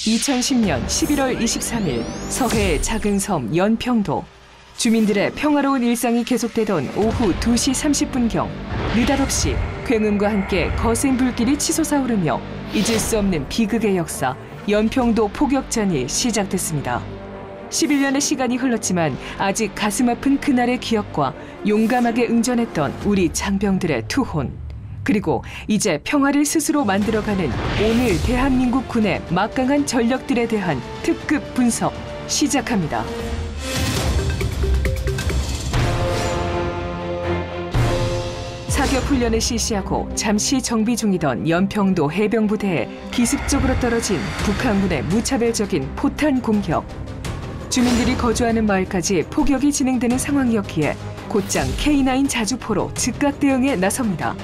2010년 11월 23일 서해의 작은 섬 연평도. 주민들의 평화로운 일상이 계속되던 오후 2시 30분경 느닷없이 굉음과 함께 거센 불길이 치솟아오르며 잊을 수 없는 비극의 역사 연평도 포격전이 시작됐습니다. 11년의 시간이 흘렀지만 아직 가슴 아픈 그날의 기억과 용감하게 응전했던 우리 장병들의 투혼, 그리고 이제 평화를 스스로 만들어가는 오늘 대한민국 군의 막강한 전력들에 대한 특급 분석 시작합니다. 사격 훈련을 실시하고 잠시 정비 중이던 연평도 해병부대에 기습적으로 떨어진 북한군의 무차별적인 포탄 공격. 주민들이 거주하는 마을까지 포격이 진행되는 상황이었기에 곧장 K9 자주포로 즉각 대응에 나섭니다.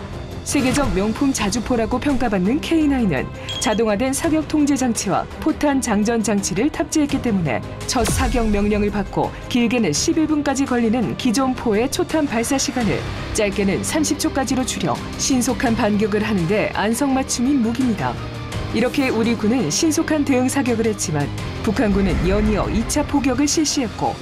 세계적 명품 자주포라고 평가받는 K9은 자동화된 사격 통제 장치와 포탄 장전 장치를 탑재했기 때문에 첫 사격 명령을 받고 길게는 11분까지 걸리는 기존 포의 초탄 발사 시간을 짧게는 30초까지로 줄여 신속한 반격을 하는데 안성맞춤인 무기입니다. 이렇게 우리 군은 신속한 대응 사격을 했지만 북한군은 연이어 2차 포격을 실시했고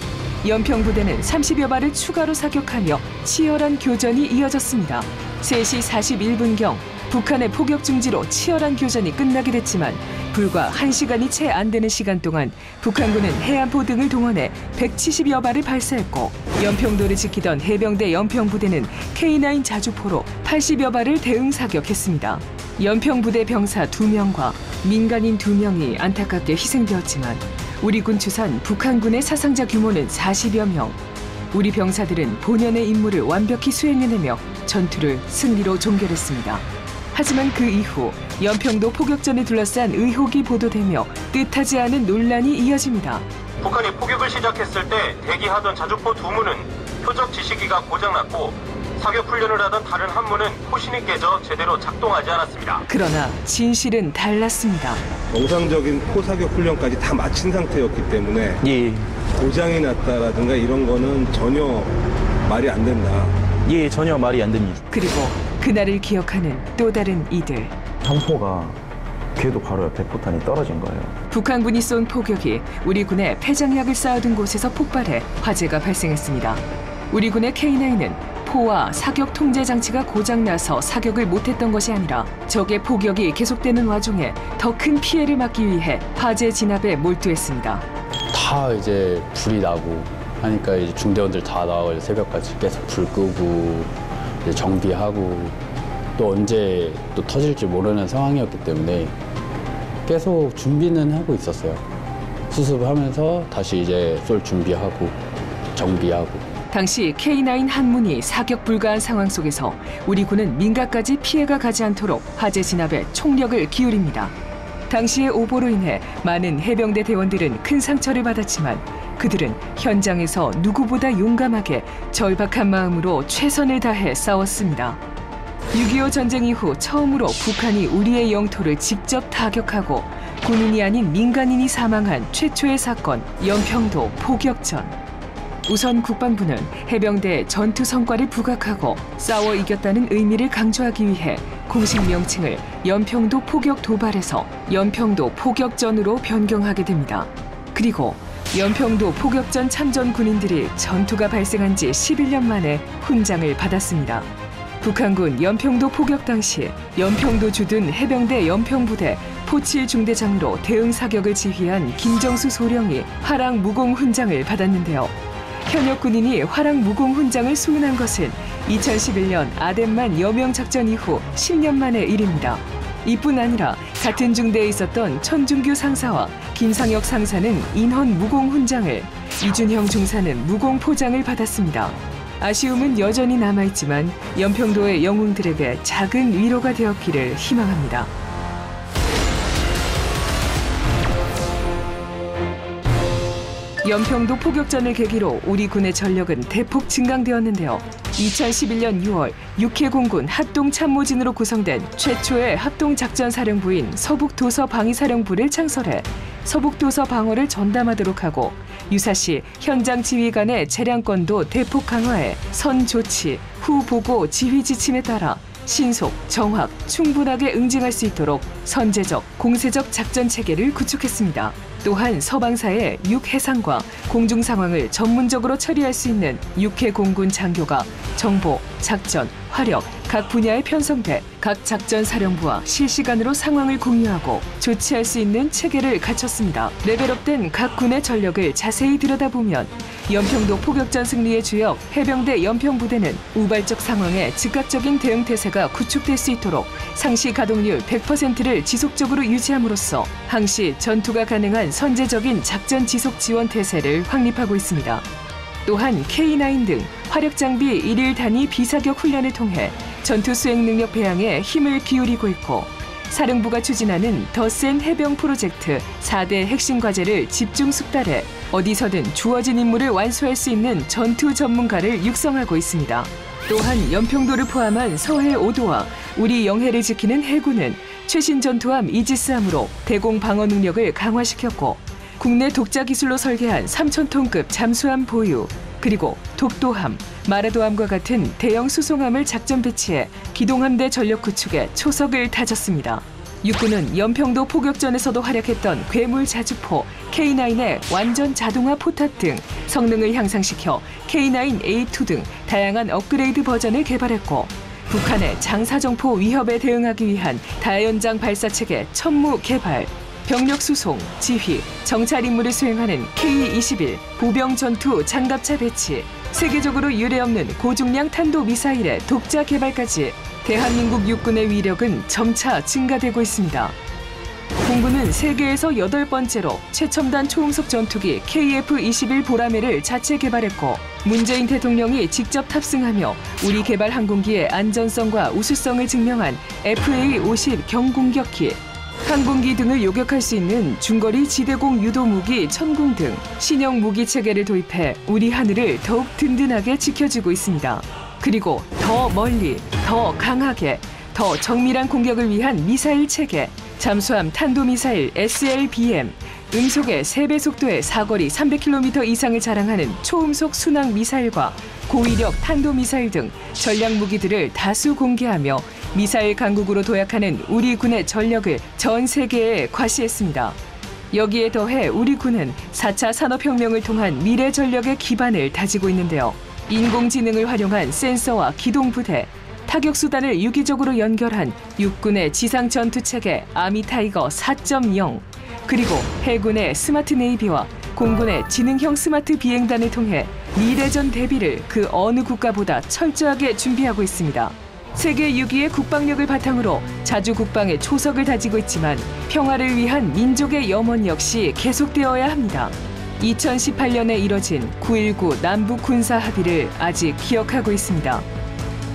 연평부대는 30여 발을 추가로 사격하며 치열한 교전이 이어졌습니다. 3시 41분경 북한의 포격 중지로 치열한 교전이 끝나게 됐지만 불과 1시간이 채 안 되는 시간 동안 북한군은 해안포 등을 동원해 170여 발을 발사했고 연평도를 지키던 해병대 연평부대는 K9 자주포로 80여 발을 대응 사격했습니다. 연평부대 병사 2명과 민간인 2명이 안타깝게 희생되었지만 우리 군 추산 북한군의 사상자 규모는 40여 명. 우리 병사들은 본연의 임무를 완벽히 수행해내며 전투를 승리로 종결했습니다. 하지만 그 이후 연평도 포격전을 둘러싼 의혹이 보도되며 뜻하지 않은 논란이 이어집니다. 북한이 포격을 시작했을 때 대기하던 자주포 2문은 표적 지시기가 고장났고 사격 훈련을 하던 다른 한 문은 포신이 깨져 제대로 작동하지 않았습니다. 그러나 진실은 달랐습니다. 정상적인 포사격 훈련까지 다 마친 상태였기 때문에 고장이 났다라든가 이런 거는 전혀 말이 안 된다. 전혀 말이 안 됩니다. 그리고 그날을 기억하는 또 다른 이들. 상포가 궤도 바로 옆에 포탄이 떨어진 거예요. 북한군이 쏜 포격이 우리 군의 폐장약을 쌓아둔 곳에서 폭발해 화재가 발생했습니다. 우리 군의 K9은 포와 사격 통제 장치가 고장나서 사격을 못했던 것이 아니라 적의 포격이 계속되는 와중에 더 큰 피해를 막기 위해 화재 진압에 몰두했습니다. 다 이제 불이 나고 하니까 이제 중대원들 다 나와서 새벽까지 계속 불 끄고 이제 정비하고 또 언제 또 터질지 모르는 상황이었기 때문에 계속 준비는 하고 있었어요. 수습하면서 다시 이제 쏠 준비하고 정비하고. 당시 K9 한 문이 사격 불가한 상황 속에서 우리 군은 민가까지 피해가 가지 않도록 화재 진압에 총력을 기울입니다. 당시의 오보로 인해 많은 해병대 대원들은 큰 상처를 받았지만 그들은 현장에서 누구보다 용감하게 절박한 마음으로 최선을 다해 싸웠습니다. 6.25 전쟁 이후 처음으로 북한이 우리의 영토를 직접 타격하고 군인이 아닌 민간인이 사망한 최초의 사건, 연평도 포격전. 우선 국방부는 해병대의 전투 성과를 부각하고 싸워 이겼다는 의미를 강조하기 위해 공식 명칭을 연평도 포격 도발에서 연평도 포격전으로 변경하게 됩니다. 그리고 연평도 포격전 참전 군인들이 전투가 발생한 지 11년 만에 훈장을 받았습니다. 북한군 연평도 포격 당시 연평도 주둔 해병대 연평부대 포7 중대장으로 대응 사격을 지휘한 김정수 소령이 화랑 무공 훈장을 받았는데요. 현역 군인이 화랑 무공 훈장을 수문한 것은 2011년 아덴만 여명 작전 이후 10년 만의 일입니다. 이뿐 아니라 같은 중대에 있었던 천중규 상사와 김상혁 상사는 인헌 무공 훈장을, 이준형 중사는 무공 포장을 받았습니다. 아쉬움은 여전히 남아있지만 연평도의 영웅들에게 작은 위로가 되었기를 희망합니다. 연평도 포격전을 계기로 우리 군의 전력은 대폭 증강되었는데요. 2011년 6월 육해공군 합동참모진으로 구성된 최초의 합동작전사령부인 서북도서방위사령부를 창설해 서북도서 방어를 전담하도록 하고 유사시 현장 지휘관의 재량권도 대폭 강화해 선 조치, 후 보고 지휘 지침에 따라 신속, 정확, 충분하게 응징할 수 있도록 선제적, 공세적 작전 체계를 구축했습니다. 또한 서방사의 육해상과 공중 상황을 전문적으로 처리할 수 있는 육해 공군 장교가 정보, 작전, 화력 각 분야에 편성돼 각 작전 사령부와 실시간으로 상황을 공유하고 조치할 수 있는 체계를 갖췄습니다. 레벨업된 각 군의 전력을 자세히 들여다보면 연평도 포격전 승리의 주역 해병대 연평부대는 우발적 상황에 즉각적인 대응 태세가 구축될 수 있도록 상시 가동률 100%를 지속적으로 유지함으로써 항시 전투가 가능한 선제적인 작전 지속 지원 태세를 확립하고 있습니다. 또한 K9 등 화력 장비 일일 단위 비사격 훈련을 통해 전투 수행 능력 배양에 힘을 기울이고 있고 사령부가 추진하는 더 센 해병 프로젝트 4대 핵심 과제를 집중 숙달해 어디서든 주어진 임무를 완수할 수 있는 전투 전문가를 육성하고 있습니다. 또한 연평도를 포함한 서해 5도와 우리 영해를 지키는 해군은 최신 전투함 이지스함으로 대공 방어 능력을 강화시켰고 국내 독자 기술로 설계한 3,000톤급 잠수함 보유, 그리고 독도함, 마라도함과 같은 대형 수송함을 작전 배치해 기동함대 전력 구축에 초석을 다졌습니다. 육군은 연평도 포격전에서도 활약했던 괴물 자주포 K9의 완전 자동화 포탑 등 성능을 향상시켜 K9A2 등 다양한 업그레이드 버전을 개발했고 북한의 장사정포 위협에 대응하기 위한 다연장 발사체계 천무 개발, 병력 수송, 지휘, 정찰 임무를 수행하는 K-21 보병 전투 장갑차 배치, 세계적으로 유례없는 고중량 탄도 미사일의 독자 개발까지 대한민국 육군의 위력은 점차 증가되고 있습니다. 공군은 세계에서 8번째로 최첨단 초음속 전투기 KF-21 보라매를 자체 개발했고 문재인 대통령이 직접 탑승하며 우리 개발 항공기의 안전성과 우수성을 증명한 FA-50 경공격기, 항공기 등을 요격할 수 있는 중거리 지대공 유도 무기 천궁 등 신형 무기 체계를 도입해 우리 하늘을 더욱 든든하게 지켜주고 있습니다. 그리고 더 멀리, 더 강하게, 더 정밀한 공격을 위한 미사일 체계, 잠수함 탄도미사일 SLBM, 음속의 3배 속도의 사거리 300km 이상을 자랑하는 초음속 순항 미사일과 고위력 탄도미사일 등 전략 무기들을 다수 공개하며 미사일 강국으로 도약하는 우리 군의 전력을 전 세계에 과시했습니다. 여기에 더해 우리 군은 4차 산업혁명을 통한 미래 전력의 기반을 다지고 있는데요. 인공지능을 활용한 센서와 기동부대, 타격수단을 유기적으로 연결한 육군의 지상 전투체계 아미타이거 4.0, 그리고 해군의 스마트 네이비와 공군의 지능형 스마트 비행단을 통해 미래전 대비를 그 어느 국가보다 철저하게 준비하고 있습니다. 세계 6위의 국방력을 바탕으로 자주 국방의 초석을 다지고 있지만 평화를 위한 민족의 염원 역시 계속되어야 합니다. 2018년에 이뤄진 9.19 남북 군사 합의를 아직 기억하고 있습니다.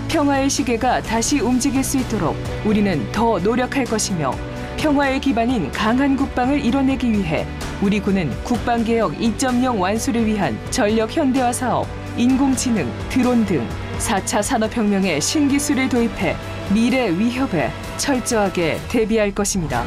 평화의 시계가 다시 움직일 수 있도록 우리는 더 노력할 것이며 평화의 기반인 강한 국방을 이뤄내기 위해 우리 군은 국방개혁 2.0 완수를 위한 전력 현대화 사업, 인공지능, 드론 등 4차 산업혁명의 신기술을 도입해 미래 위협에 철저하게 대비할 것입니다.